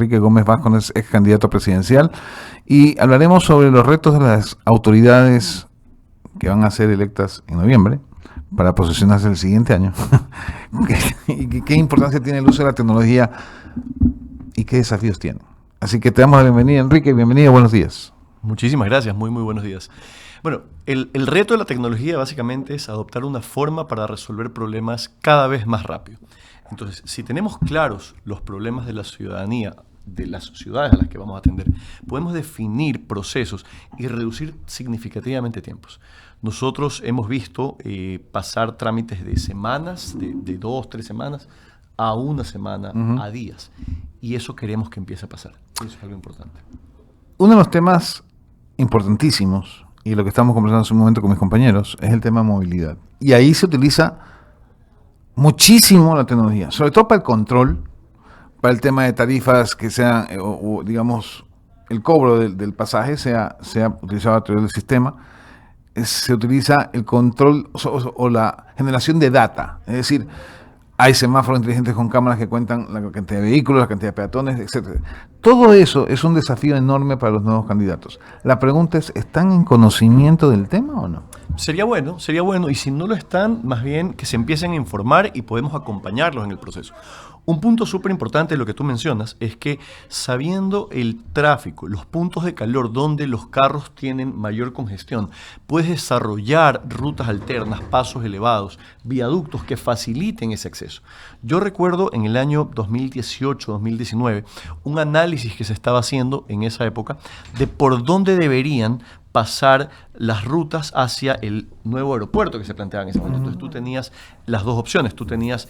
Enrique Gómez Vascon es ex candidato presidencial y hablaremos sobre los retos de las autoridades que van a ser electas en noviembre para posesionarse el siguiente año y qué importancia tiene el uso de la tecnología y qué desafíos tiene. Así que te damos la bienvenida, Enrique, bienvenido, buenos días. Muchísimas gracias, muy buenos días. Bueno, el reto de la tecnología básicamente es adoptar una forma para resolver problemas cada vez más rápido. Entonces, si tenemos claros los problemas de la ciudadanía, de las ciudades a las que vamos a atender, podemos definir procesos y reducir significativamente tiempos. Nosotros hemos visto pasar trámites de semanas, de 2, 3 semanas, a una semana, a días. Y eso queremos que empiece a pasar. Eso es algo importante. Uno de los temas importantísimos, y lo que estamos conversando hace un momento con mis compañeros, es el tema de movilidad. Y ahí se utiliza muchísimo la tecnología, sobre todo para el control, para el tema de tarifas que sean, o digamos, el cobro del pasaje sea utilizado a través del sistema. Se utiliza el control o la generación de data, es decir, hay semáforos inteligentes con cámaras que cuentan la cantidad de vehículos, la cantidad de peatones, etc. Todo eso es un desafío enorme para los nuevos candidatos. La pregunta es, ¿están en conocimiento del tema o no? Sería bueno, y si no lo están, más bien que se empiecen a informar y podemos acompañarlos en el proceso. Un punto súper importante de lo que tú mencionas es que sabiendo el tráfico, los puntos de calor donde los carros tienen mayor congestión, puedes desarrollar rutas alternas, pasos elevados, viaductos que faciliten ese acceso. Yo recuerdo en el año 2018-2019 un análisis que se estaba haciendo en esa época de por dónde deberían pasar las rutas hacia el nuevo aeropuerto que se planteaba en ese momento. Entonces tú tenías las dos opciones, tú tenías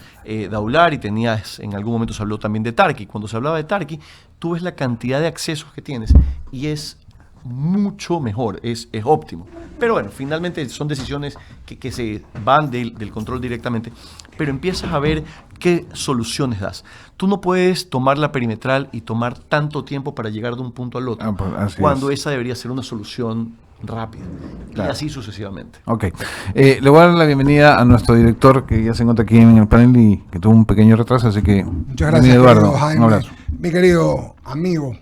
Daular y tenías, en algún momento se habló también de Tarqui. Cuando se hablaba de Tarqui, tú ves la cantidad de accesos que tienes y es mucho mejor, es óptimo. Pero bueno, finalmente son decisiones que se van del control directamente, pero empiezas a ver qué soluciones das. Tú no puedes tomar la perimetral y tomar tanto tiempo para llegar de un punto al otro, cuando esa debería ser una solución rápida, claro. Y así sucesivamente. Ok. Le voy a dar la bienvenida a nuestro director, que ya se encuentra aquí en el panel y que tuvo un pequeño retraso, así que... Muchas gracias, Eduardo. Jaime. Un abrazo. Mi querido amigo,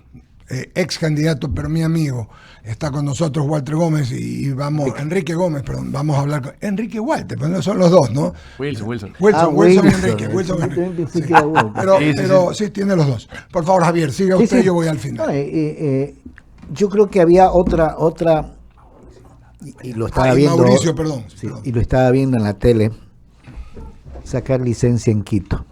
ex candidato, pero mi amigo, está con nosotros Walter Gómez Enrique Gómez, perdón, vamos a hablar con Enrique Walter, pero no son los dos, ¿no? Wilson Enrique. Pero sí, tiene los dos. Por favor, Javier, siga usted, yo voy al final. Yo creo que había otra y lo estaba viendo. Mauricio, perdón. Y lo estaba viendo en la tele, sacar licencia en Quito.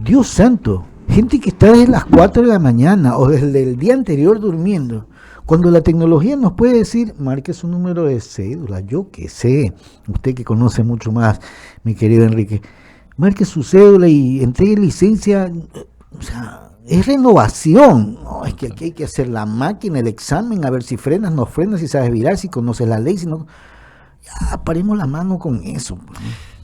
Dios santo. Gente que está desde las 4 de la mañana o desde el día anterior durmiendo. Cuando la tecnología nos puede decir, marque su número de cédula, yo qué sé, usted que conoce mucho más, mi querido Enrique, marque su cédula y entregue licencia, o sea, es renovación. No, es que aquí hay que hacer la máquina, el examen, a ver si frenas, no frenas, si sabes virar, si conoces la ley, si no, ya paremos la mano con eso.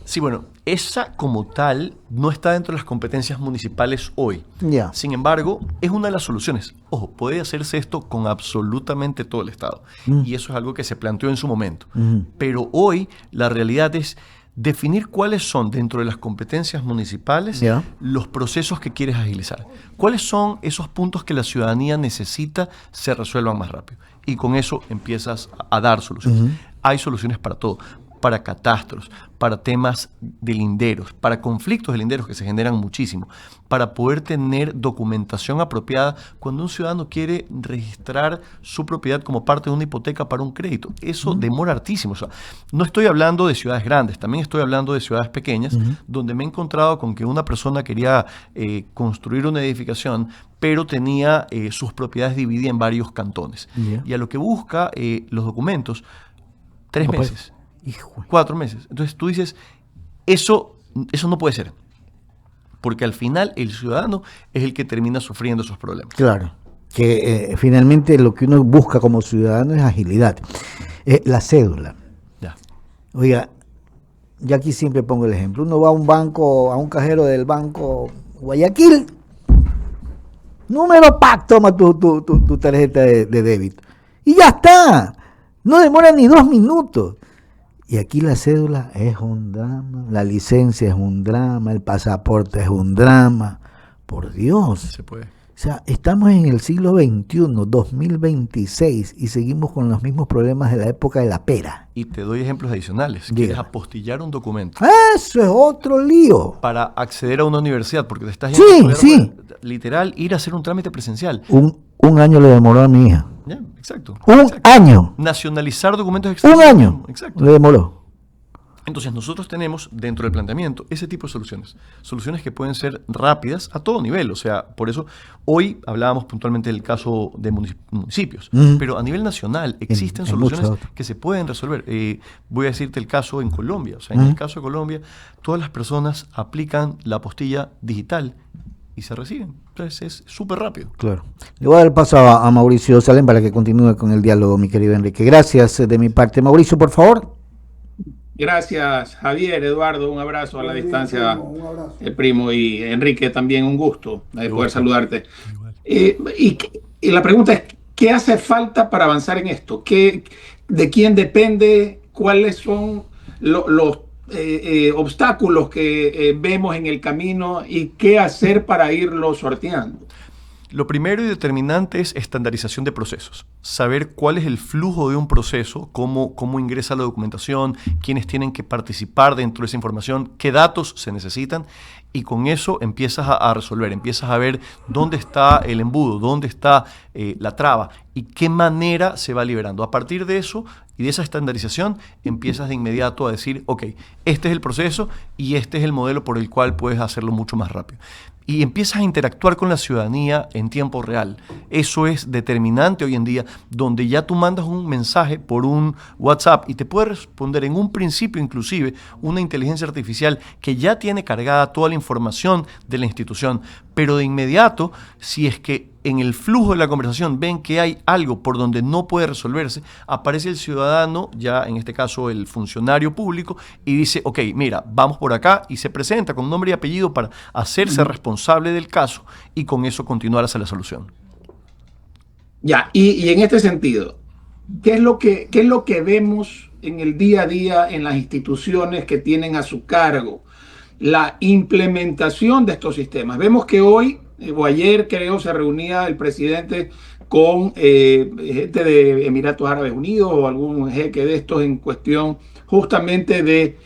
Sí, bueno, esa como tal no está dentro de las competencias municipales hoy. Yeah. Sin embargo, es una de las soluciones. Ojo, puede hacerse esto con absolutamente todo el Estado. Y eso es algo que se planteó en su momento. Pero hoy la realidad es definir cuáles son dentro de las competencias municipales los procesos que quieres agilizar. ¿Cuáles son esos puntos que la ciudadanía necesita se resuelvan más rápido? Y con eso empiezas a dar soluciones. Hay soluciones para todo. Para catastros, para temas de linderos, para conflictos de linderos que se generan muchísimo, para poder tener documentación apropiada cuando un ciudadano quiere registrar su propiedad como parte de una hipoteca para un crédito. Eso demora hartísimo. O sea, no estoy hablando de ciudades grandes, también estoy hablando de ciudades pequeñas, donde me he encontrado con que una persona quería construir una edificación, pero tenía sus propiedades divididas en varios cantones. Y a lo que busca los documentos, 3 meses. 4 meses. Entonces tú dices, eso no puede ser. Porque al final el ciudadano es el que termina sufriendo esos problemas. Claro, que finalmente lo que uno busca como ciudadano es agilidad. La cédula. Ya. Oiga, yo aquí siempre pongo el ejemplo. Uno va a un banco, a un cajero del banco Guayaquil, número PAC, toma tu tarjeta de débito. Y ya está. No demora ni 2 minutos. Y aquí la cédula es un drama, la licencia es un drama, el pasaporte es un drama. Por Dios. Se puede. O sea, estamos en el siglo XXI, 2026, y seguimos con los mismos problemas de la época de la pera. Y te doy ejemplos adicionales. Diga. Quieres apostillar un documento Eso es otro lío. para acceder a una universidad, porque te estás Sí, yendo a estudiar sí. para, literal, ir a hacer un trámite presencial. Un año le demoró a mi hija. Ya, exacto. Un Exacto. año. Nacionalizar documentos Un extranjeros. año Exacto. le demoró. Entonces nosotros tenemos dentro del planteamiento ese tipo de soluciones. Soluciones que pueden ser rápidas a todo nivel. O sea, por eso hoy hablábamos puntualmente del caso de municipios. Pero a nivel nacional existen en soluciones muchos otros. que se pueden resolver. Voy a decirte el caso en Colombia. O sea, en el caso de Colombia, todas las personas aplican la apostilla digital y se reciben. Entonces es súper rápido. Claro. Le voy a dar paso a Mauricio Salem para que continúe con el diálogo, mi querido Enrique. Gracias de mi parte. Mauricio, por favor. Gracias, Javier, Eduardo, un abrazo a la distancia, Un abrazo. el primo, y Enrique también un gusto poder saludarte. Y la pregunta es, ¿qué hace falta para avanzar en esto? ¿De quién depende? ¿Cuáles son los obstáculos que vemos en el camino y qué hacer para irlo sorteando? Lo primero y determinante es estandarización de procesos. Saber cuál es el flujo de un proceso, cómo ingresa la documentación, quiénes tienen que participar dentro de esa información, qué datos se necesitan, y con eso empiezas a resolver, empiezas a ver dónde está el embudo, dónde está la traba y qué manera se va liberando. A partir de eso y de esa estandarización empiezas de inmediato a decir, ok, este es el proceso y este es el modelo por el cual puedes hacerlo mucho más rápido. Y empiezas a interactuar con la ciudadanía en tiempo real. Eso es determinante hoy en día, donde ya tú mandas un mensaje por un WhatsApp y te puede responder en un principio inclusive una inteligencia artificial que ya tiene cargada toda la información de la institución, pero de inmediato, si es que en el flujo de la conversación ven que hay algo por donde no puede resolverse, aparece el ciudadano, ya en este caso el funcionario público, y dice, ok, mira, vamos por acá, y se presenta con nombre y apellido para hacerse responsable del caso y con eso continuar hacia la solución. Ya, y en este sentido, ¿qué es lo que vemos en el día a día en las instituciones que tienen a su cargo la implementación de estos sistemas? Vemos que hoy o ayer, creo, se reunía el presidente con gente de Emiratos Árabes Unidos o algún jeque de estos en cuestión justamente de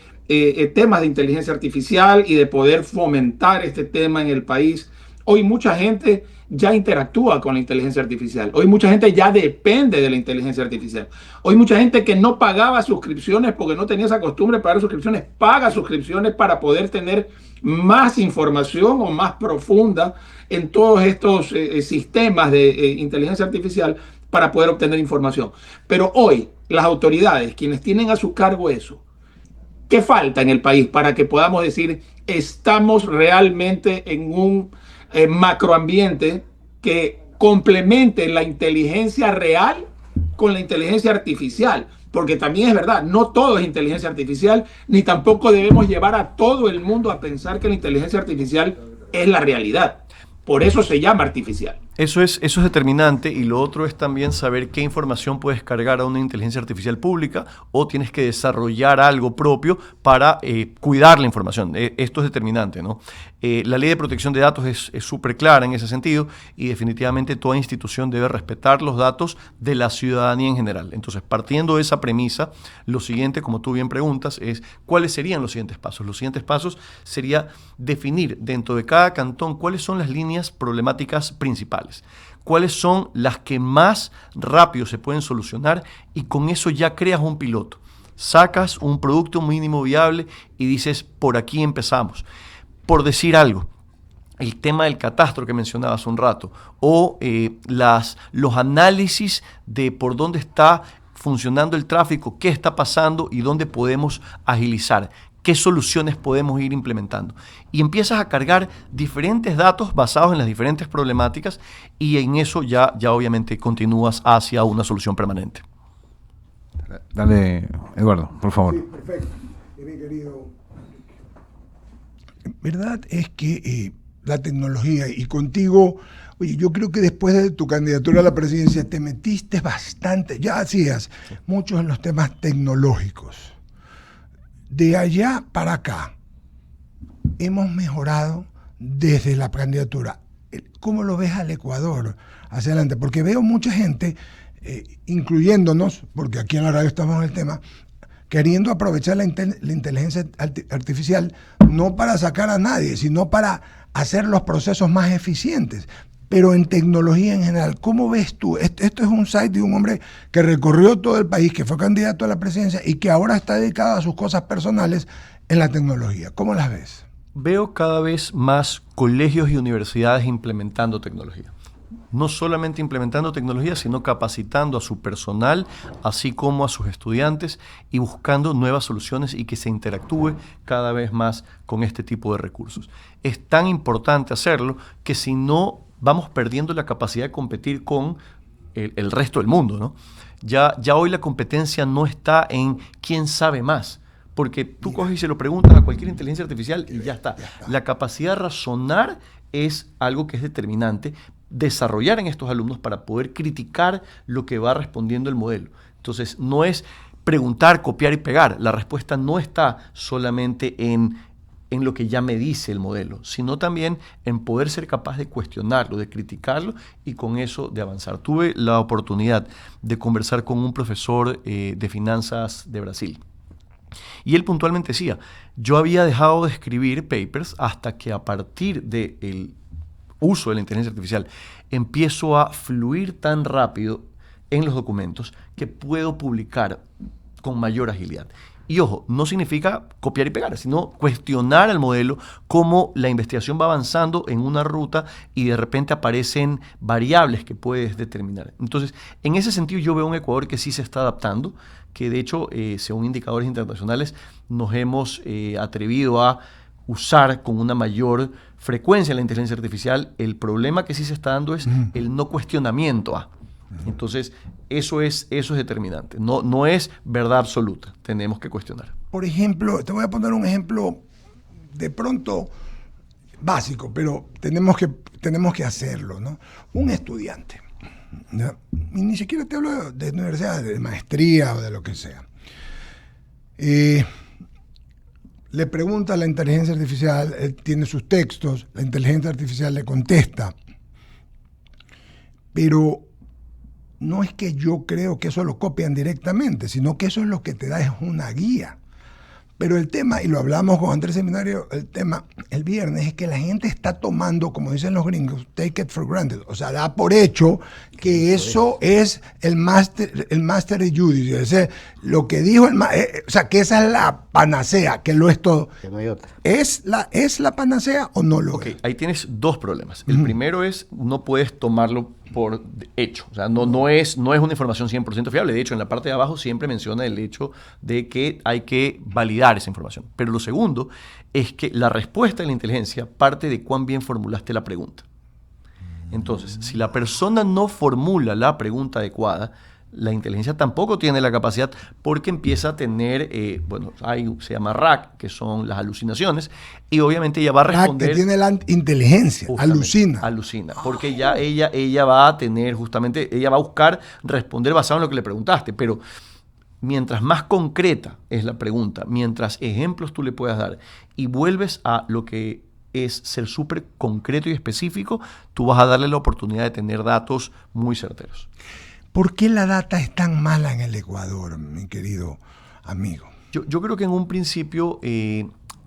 temas de inteligencia artificial y de poder fomentar este tema en el país. Hoy mucha gente ya interactúa con la inteligencia artificial. Hoy mucha gente ya depende de la inteligencia artificial. Hoy mucha gente que no pagaba suscripciones porque no tenía esa costumbre de pagar suscripciones, paga suscripciones para poder tener más información o más profunda en todos estos sistemas de inteligencia artificial para poder obtener información. Pero hoy las autoridades, quienes tienen a su cargo eso, ¿qué falta en el país para que podamos decir estamos realmente en un macroambiente que complemente la inteligencia real con la inteligencia artificial? Porque también es verdad, no todo es inteligencia artificial, ni tampoco debemos llevar a todo el mundo a pensar que la inteligencia artificial es la realidad. Por eso se llama artificial. Eso es determinante, y lo otro es también saber qué información puedes cargar a una inteligencia artificial pública o tienes que desarrollar algo propio para cuidar la información. Esto es determinante, ¿no? La ley de protección de datos es súper clara en ese sentido, y definitivamente toda institución debe respetar los datos de la ciudadanía en general. Entonces, partiendo de esa premisa, lo siguiente, como tú bien preguntas, es ¿cuáles serían los siguientes pasos? Los siguientes pasos sería definir dentro de cada cantón cuáles son las líneas problemáticas principales. ¿Cuáles son las que más rápido se pueden solucionar? Y con eso ya creas un piloto. Sacas un producto mínimo viable y dices, por aquí empezamos. Por decir algo, el tema del catastro que mencionaba hace un rato, o los análisis de por dónde está funcionando el tráfico, qué está pasando y dónde podemos agilizar. ¿Qué soluciones podemos ir implementando? Y empiezas a cargar diferentes datos basados en las diferentes problemáticas, y en eso ya obviamente continúas hacia una solución permanente. Dale, Eduardo, por favor. Sí, perfecto. Mi querido. Verdad es que la tecnología, y contigo, oye, yo creo que después de tu candidatura a la presidencia te metiste bastante, ya hacías muchos en los temas tecnológicos. De allá para acá, hemos mejorado desde la candidatura ¿cómo lo ves al Ecuador hacia adelante? Porque veo mucha gente, incluyéndonos, porque aquí en la radio estamos en el tema, queriendo aprovechar la inteligencia artificial no para sacar a nadie, sino para hacer los procesos más eficientes. Pero en tecnología en general, ¿cómo ves tú? Esto es un site de un hombre que recorrió todo el país, que fue candidato a la presidencia y que ahora está dedicado a sus cosas personales en la tecnología. ¿Cómo las ves? Veo cada vez más colegios y universidades implementando tecnología. No solamente implementando tecnología, sino capacitando a su personal, así como a sus estudiantes, y buscando nuevas soluciones y que se interactúe cada vez más con este tipo de recursos. Es tan importante hacerlo que si no, vamos perdiendo la capacidad de competir con el resto del mundo, ¿no? Ya hoy la competencia no está en quién sabe más, porque tú coges y se lo preguntas a cualquier inteligencia artificial y ya está. La capacidad de razonar es algo que es determinante, desarrollar en estos alumnos para poder criticar lo que va respondiendo el modelo. Entonces, no es preguntar, copiar y pegar. La respuesta no está solamente en lo que ya me dice el modelo, sino también en poder ser capaz de cuestionarlo, de criticarlo y con eso de avanzar. Tuve la oportunidad de conversar con un profesor de finanzas de Brasil. Y él puntualmente decía, yo había dejado de escribir papers hasta que a partir del uso de la inteligencia artificial empiezo a fluir tan rápido en los documentos que puedo publicar con mayor agilidad. Y ojo, no significa copiar y pegar, sino cuestionar al modelo, cómo la investigación va avanzando en una ruta y de repente aparecen variables que puedes determinar. Entonces, en ese sentido yo veo un Ecuador que sí se está adaptando, que de hecho, según indicadores internacionales, nos hemos atrevido a usar con una mayor frecuencia la inteligencia artificial. El problema que sí se está dando es el no cuestionamiento a. Entonces, eso es determinante. No es verdad absoluta. Tenemos que cuestionar. Por ejemplo, te voy a poner un ejemplo de pronto básico, pero tenemos que hacerlo, ¿no? Un estudiante, ¿no? Y ni siquiera te hablo de universidad, de maestría o de lo que sea. Le pregunta a la inteligencia artificial, él tiene sus textos, la inteligencia artificial le contesta, pero no es que yo creo que eso lo copian directamente, sino que eso es lo que te da, es una guía. Pero el tema, y lo hablamos con Andrés Seminario, el tema el viernes, es que la gente está tomando, como dicen los gringos, take it for granted. O sea, da por hecho que eso es el master de judice. O sea, lo que dijo o sea, que esa es la panacea, que lo es todo. Que no hay otra. ¿Es la panacea o no lo es? Ahí tienes dos problemas. El primero es, no puedes tomarlo por hecho. O sea, no es una información 100% fiable. De hecho, en la parte de abajo siempre menciona el hecho de que hay que validar esa información. Pero lo segundo es que la respuesta de la inteligencia parte de cuán bien formulaste la pregunta. Entonces, si la persona no formula la pregunta adecuada, la inteligencia tampoco tiene la capacidad, porque empieza a tener, se llama RAC, que son las alucinaciones, y obviamente ella va a responder... RAC, que tiene la inteligencia, alucina, porque ya ella va a tener justamente, ella va a buscar responder basado en lo que le preguntaste, pero mientras más concreta es la pregunta, mientras ejemplos tú le puedas dar, y vuelves a lo que es ser súper concreto y específico, tú vas a darle la oportunidad de tener datos muy certeros. ¿Por qué la data es tan mala en el Ecuador, mi querido amigo? Yo creo que en un principio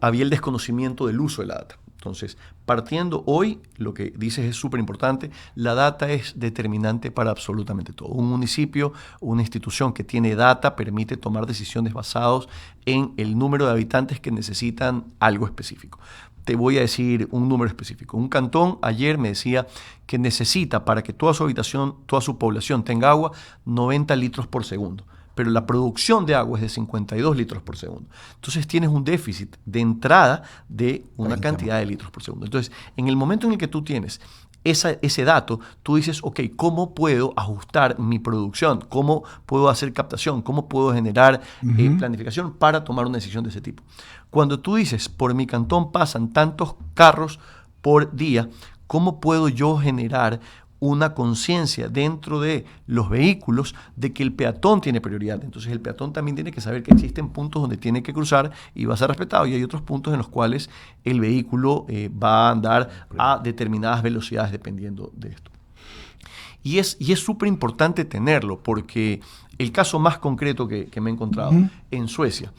había el desconocimiento del uso de la data. Entonces, partiendo hoy, lo que dices es súper importante, la data es determinante para absolutamente todo. Un municipio, una institución que tiene data permite tomar decisiones basadas en el número de habitantes que necesitan algo específico. Te voy a decir un número específico. Un cantón ayer me decía que necesita, para que toda su población tenga agua, 90 litros por segundo. Pero la producción de agua es de 52 litros por segundo. Entonces tienes un déficit de entrada de una cantidad de litros por segundo. Entonces, en el momento en el que tú tienes ese dato, tú dices, ok, ¿cómo puedo ajustar mi producción? ¿Cómo puedo hacer captación? ¿Cómo puedo generar planificación para tomar una decisión de ese tipo? Cuando tú dices, por mi cantón pasan tantos carros por día, ¿cómo puedo yo generar una conciencia dentro de los vehículos de que el peatón tiene prioridad. Entonces el peatón también tiene que saber que existen puntos donde tiene que cruzar y va a ser respetado, y hay otros puntos en los cuales el vehículo va a andar a determinadas velocidades dependiendo de esto. Y es súper importante tenerlo, porque el caso más concreto que me he encontrado en Suecia,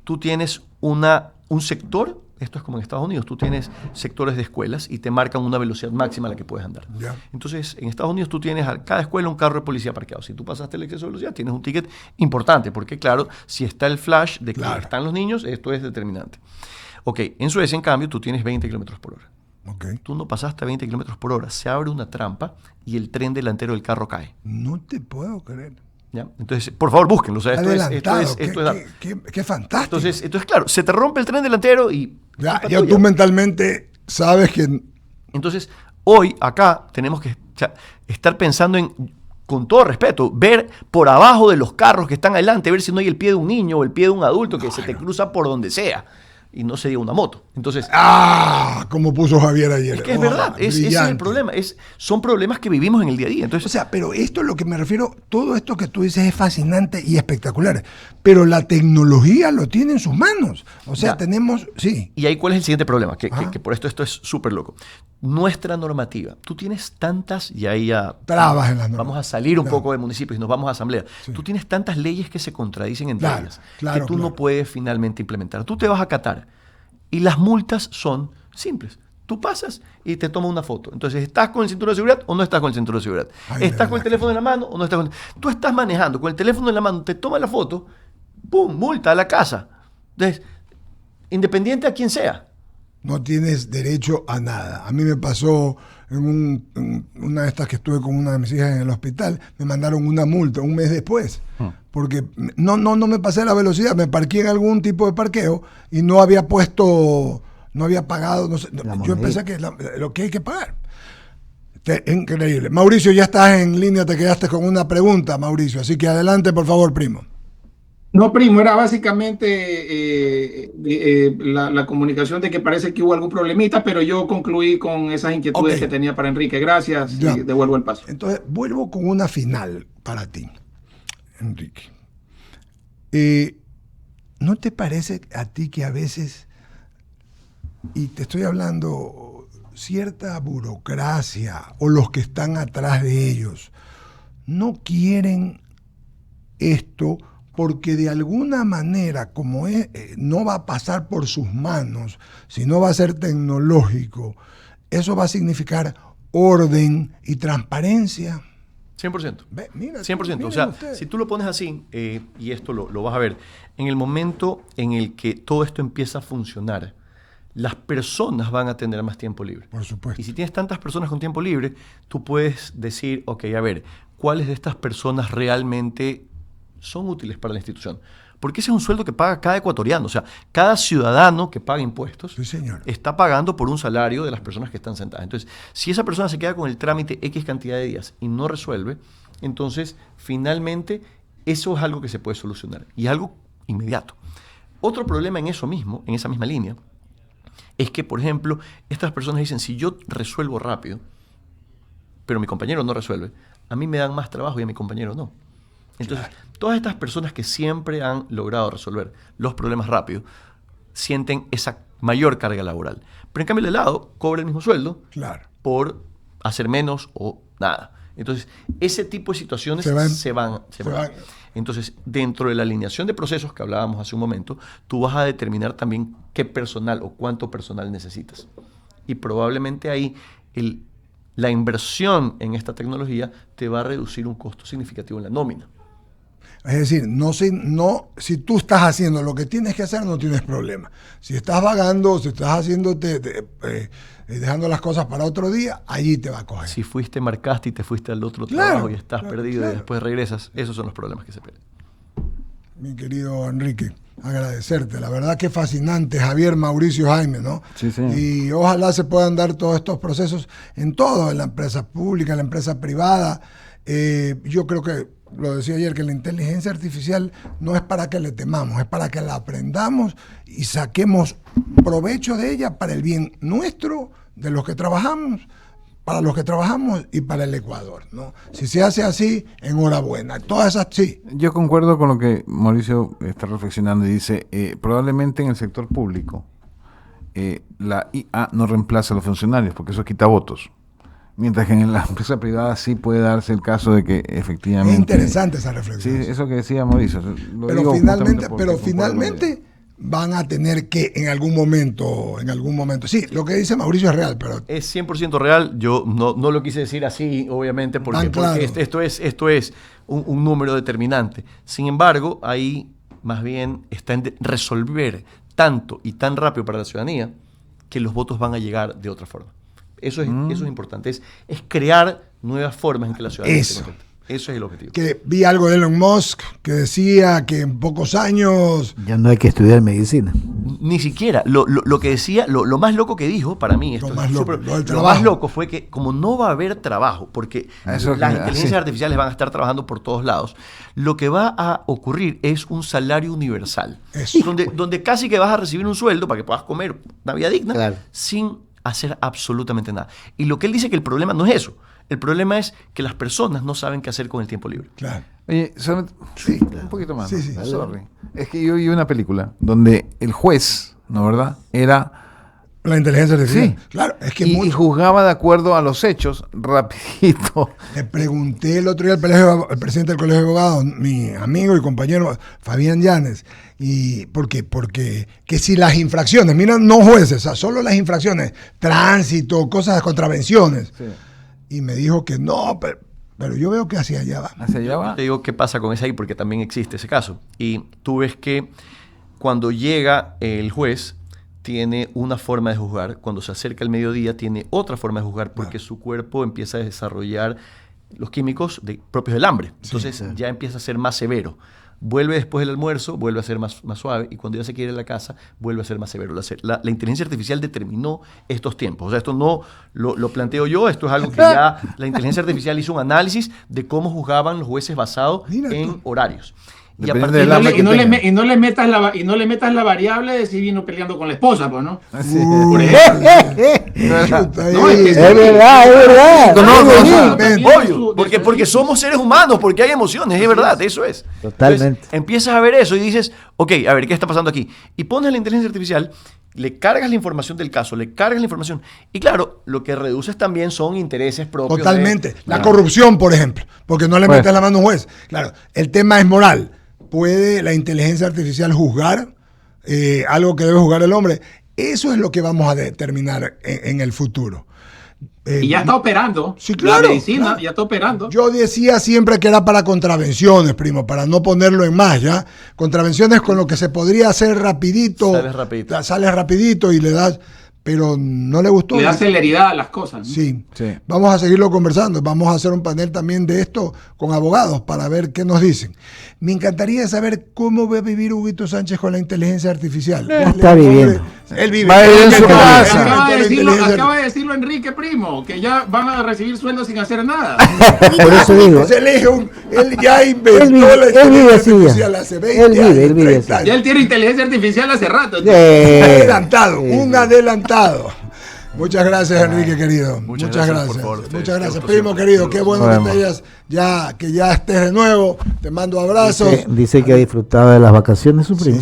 tú tienes un sector. Esto es como en Estados Unidos, tú tienes sectores de escuelas y te marcan una velocidad máxima a la que puedes andar. Ya. Entonces, en Estados Unidos tú tienes a cada escuela un carro de policía parqueado. Si tú pasaste el exceso de velocidad, tienes un ticket importante, porque claro, si está el flash de que están los niños, esto es determinante. Ok, en Suecia, en cambio, tú tienes 20 kilómetros por hora. Okay. Tú no pasaste a 20 kilómetros por hora, se abre una trampa y el tren delantero del carro cae. No te puedo creer. ¿Ya? Entonces, por favor, búsquenlo. O sea, Adelantado, esto es qué fantástico. Entonces, claro, se te rompe el tren delantero y... Ya tú mentalmente sabes que... Entonces, hoy acá tenemos que estar pensando en, con todo respeto, ver por abajo de los carros que están adelante, ver si no hay el pie de un niño o el pie de un adulto que se te cruza por donde sea. Y no sería una moto. Entonces, como puso Javier ayer. Es que es verdad, ese es el problema. Son problemas que vivimos en el día a día. Entonces, o sea, pero esto es lo que me refiero, todo esto que tú dices es fascinante y espectacular, pero la tecnología lo tiene en sus manos. O sea, tenemos, sí. Y ahí, ¿cuál es el siguiente problema? Que por esto es súper loco. Nuestra normativa. Tú tienes tantas, y ahí ya trabas en las normas. Vamos a salir un poco de municipios y nos vamos a asamblea. Sí. Tú tienes tantas leyes que se contradicen entre ellas, que tú no puedes finalmente implementar. Tú te vas a Qatar y las multas son simples. Tú pasas y te toma una foto. Entonces, ¿estás con el cinturón de seguridad o no estás con el cinturón de seguridad? ¿Estás con el teléfono en la mano o no estás con... Tú estás manejando con el teléfono en la mano, te toma la foto, ¡pum!, multa a la casa. Entonces, independiente a quien sea. No tienes derecho a nada. A mí me pasó en una de estas que estuve con una de mis hijas en el hospital, me mandaron una multa un mes después. Porque no me pasé la velocidad, me parqué en algún tipo de parqueo y no había pagado, no sé, yo pensé que lo que hay que pagar. Increíble. Mauricio, ya estás en línea, te quedaste con una pregunta, Mauricio, así que adelante, por favor, primo. No, primo, era básicamente la comunicación de que parece que hubo algún problemita, pero yo concluí con esas inquietudes que tenía para Enrique. Gracias y devuelvo el paso. Entonces, vuelvo con una final para ti, Enrique. ¿No te parece a ti que a veces, y te estoy hablando, cierta burocracia o los que están atrás de ellos, no quieren esto porque de alguna manera, como no va a pasar por sus manos, sino va a ser tecnológico, eso va a significar orden y transparencia? 100%. Mira, 100%. O sea, si tú lo pones así, y esto lo vas a ver, en el momento en el que todo esto empieza a funcionar, las personas van a tener más tiempo libre. Por supuesto. Y si tienes tantas personas con tiempo libre, tú puedes decir, ok, a ver, ¿cuáles de estas personas realmente son útiles para la institución? Porque ese es un sueldo que paga cada ecuatoriano. O sea, cada ciudadano que paga impuestos está pagando por un salario de las personas que están sentadas. Entonces, si esa persona se queda con el trámite X cantidad de días y no resuelve, entonces, finalmente, eso es algo que se puede solucionar. Y es algo inmediato. Otro problema en eso mismo, en esa misma línea, es que, por ejemplo, estas personas dicen, si yo resuelvo rápido, pero mi compañero no resuelve, a mí me dan más trabajo y a mi compañero no. Entonces, todas estas personas que siempre han logrado resolver los problemas rápido, sienten esa mayor carga laboral. Pero en cambio, el lado cobra el mismo sueldo por hacer menos o nada. Entonces, ese tipo de situaciones se van. Entonces, dentro de la alineación de procesos que hablábamos hace un momento, tú vas a determinar también qué personal o cuánto personal necesitas. Y probablemente ahí la inversión en esta tecnología te va a reducir un costo significativo en la nómina. Es decir, si tú estás haciendo lo que tienes que hacer, no tienes problema. Si estás vagando, si estás dejando las cosas para otro día, allí te va a coger. Si marcaste y te fuiste al otro trabajo y estás perdido y después regresas, esos son los problemas que se pierden. Mi querido Enrique, agradecerte. La verdad que fascinante, Javier, Mauricio, Jaime, ¿no? Sí, sí. Y ojalá se puedan dar todos estos procesos en todo, en la empresa pública, en la empresa privada. Yo creo que lo decía ayer, que la inteligencia artificial no es para que le temamos, es para que la aprendamos y saquemos provecho de ella para el bien nuestro, de los que trabajamos, para los que trabajamos y para el Ecuador, ¿no? Si se hace así, enhorabuena. Todas esas sí. Yo concuerdo con lo que Mauricio está reflexionando y dice, probablemente en el sector público la IA no reemplaza a los funcionarios porque eso quita votos. Mientras que en la empresa privada sí puede darse el caso de que efectivamente... Es interesante esa reflexión. Sí, eso que decía Mauricio. Pero finalmente van a tener que en algún momento, sí, lo que dice Mauricio es real, pero... Es 100% real, yo no lo quise decir así, obviamente, porque esto es un número determinante. Sin embargo, ahí más bien está en resolver tanto y tan rápido para la ciudadanía que los votos van a llegar de otra forma. Eso es importante, es crear nuevas formas en que la ciudadanía se conecte. Eso es el objetivo. Que vi algo de Elon Musk que decía que en pocos años... Ya no hay que estudiar medicina. Ni siquiera. Lo que decía, lo más loco que dijo para mí, Lo más loco fue que como no va a haber trabajo, porque las inteligencias artificiales van a estar trabajando por todos lados, lo que va a ocurrir es un salario universal. Donde casi que vas a recibir un sueldo para que puedas comer una vida digna sin hacer absolutamente nada. Y lo que él dice que el problema no es eso. El problema es que las personas no saben qué hacer con el tiempo libre. Claro. Oye, un poquito más. Sí, ¿no? Sorry. Es que yo vi una película donde el juez, ¿no verdad? Era... La inteligencia artificial. Sí. Claro, es que y juzgaba de acuerdo a los hechos, rapidito. Le pregunté el otro día al presidente del Colegio de Abogados, mi amigo y compañero Fabián Llanes, y porque que si las infracciones, mira, no jueces, o sea, solo las infracciones, tránsito, cosas, contravenciones. Sí. Y me dijo que no, pero yo veo que hacia allá va. ¿Hacia allá va? Te digo qué pasa con esa ahí, porque también existe ese caso. Y tú ves que cuando llega el juez, tiene una forma de juzgar. Cuando se acerca el mediodía, tiene otra forma de juzgar, porque su cuerpo empieza a desarrollar los químicos propios del hambre. Entonces ya empieza a ser más severo. Vuelve después del almuerzo, vuelve a ser más suave, y cuando ya se quiere ir a la casa, vuelve a ser más severo. La inteligencia artificial determinó estos tiempos. O sea, esto no lo planteo yo, esto es algo que ya la inteligencia artificial hizo un análisis de cómo juzgaban los jueces basado en horarios. Y no le metas la variable de si vino peleando con la esposa, pues, ¿no? Sí. Por ejemplo. Es verdad. Obvio, porque somos seres humanos, porque hay emociones, es verdad, eso es. Totalmente. Entonces, empiezas a ver eso y dices, ok, a ver, ¿qué está pasando aquí? Y pones la inteligencia artificial, le cargas la información del caso, le cargas la información, y claro, lo que reduces también son intereses propios. Totalmente. La corrupción, por ejemplo, porque no le metes la mano a un juez. Claro, el tema es moral. ¿Puede la inteligencia artificial juzgar algo que debe juzgar el hombre? Eso es lo que vamos a determinar en el futuro. Y ya está operando. Sí, claro. La medicina ya está operando. Yo decía siempre que era para contravenciones, primo, para no ponerlo en más, ¿ya? Contravenciones con lo que se podría hacer rapidito. Sales rapidito y le das... Pero no le gustó. Le da celeridad a las cosas, ¿no? Sí. Vamos a seguirlo conversando. Vamos a hacer un panel también de esto con abogados para ver qué nos dicen. Me encantaría saber cómo va a vivir Huguito Sánchez con la inteligencia artificial. Está viviendo. Él vive. Va a vivir en su casa. Acaba de decirlo Enrique Primo, que ya van a recibir sueldos sin hacer nada. Por eso digo. Él ya inventó la inteligencia artificial hace 20 años. Él vive así. Ya él tiene inteligencia artificial hace rato. Un adelantado. Muchas gracias, Enrique, querido. Muchas gracias. Por favor, muchas gracias, primo querido. Qué bueno que ya estés de nuevo. Te mando abrazos. Dice que ha disfrutado de las vacaciones su primo.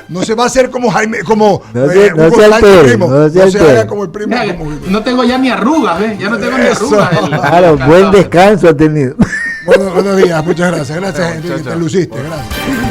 No se va a hacer como Jaime, como no se altere, primo. No se haga como el primo. No tengo ya ni arrugas, ¿ves? Ya no tengo ni arrugas. Claro, buen descanso ha tenido. Buenos días, muchas gracias. Gracias, Enrique, te luciste. Gracias.